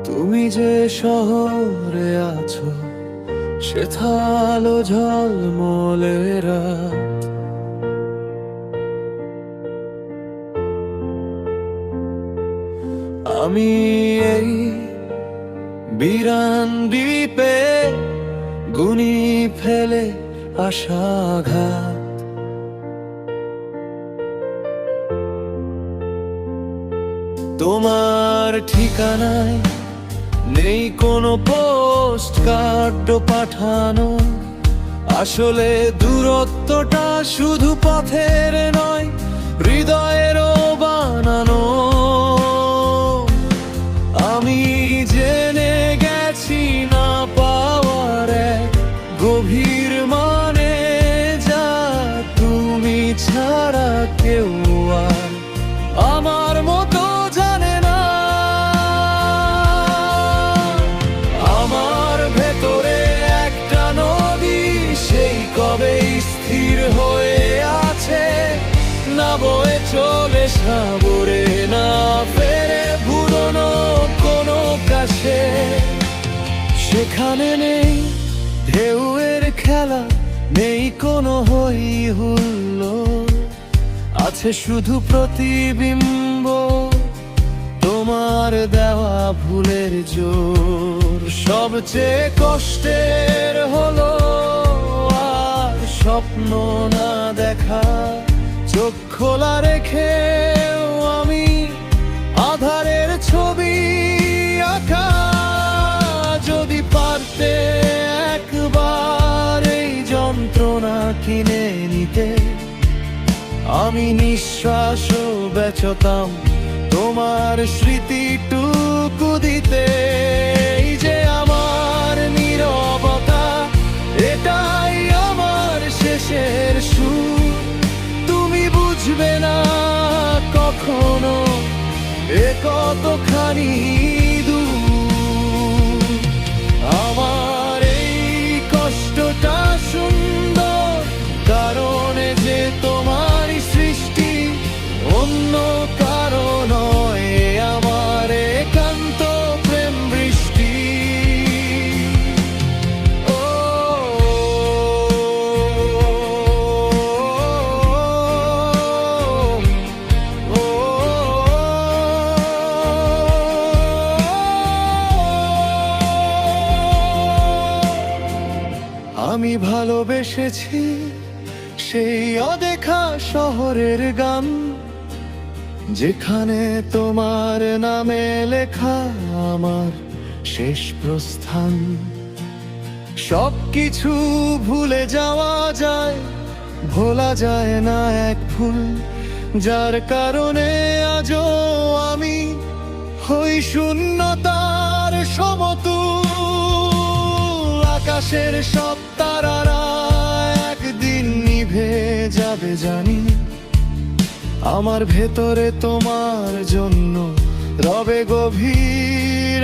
তুমি যে শহরে আছো, সেথালো ঝলমলে রাত। আমি এই বিরান দ্বীপে গুনি ফেলে আশাঘাত। তোমার ঠিকানায় নেই কোনো পোস্ট কার্ড পাঠানো। আসলে দূরত্বটা শুধু পথের নয়, হৃদয়েরও বানানো। আমি জেনে গেছি না পাওয়ার এক গভীর মানে, যা তুমি ছাড়া কেউ আর আমার মতো জানে না। আমার ভেতরে একটা নদী সেই কবে স্থির হয়ে আছে, না বয়ে চলে সাগরে, না ফেরে পুরনো কোনো কাছে। সেখানে নেই ঢেউয়ের খেলা, নেই কোনো হই হুল্লোড়, আছে শুধু প্রতিবিম্ব তোমার দেওয়া ভুলের জোর। সবচেয়ে কষ্টের হলো আর স্বপ্ন না দেখা, চোখ খোলা রেখেও আমি আধারের ছবি আঁকা। যদি পারতে একবার এই যন্ত্রণা কিনে নিতে, আমি নিঃশ্বাসও বেচতাম তোমার স্মৃতিটুকু দিতে। এই যে আমার নীরবতা, এটাই আমার শেষের সুর। তুমি বুঝবে না কখনো এ কতখানি দূর। আমার এই কষ্টটা সুন্দর কারণে যে তোমার সৃষ্টি, অন্য কারো নয়, আমার একান্ত প্রেম বৃষ্টি। ও আমি ভালোবেসেছি সেই অদেখা শহরের গান, যেখানে তোমার নামে লেখা আমার শেষ প্রস্থান। সবকিছু ভুলে যাওয়া যায়, ভোলা যায় না এক ভুল, যার কারণে আজও আমি হই শূন্যতার সমতুল। আকাশের সব তারারা একদিন নিভে যাবে জানি, আমার ভেতরে তোমার জন্য রবে গভীর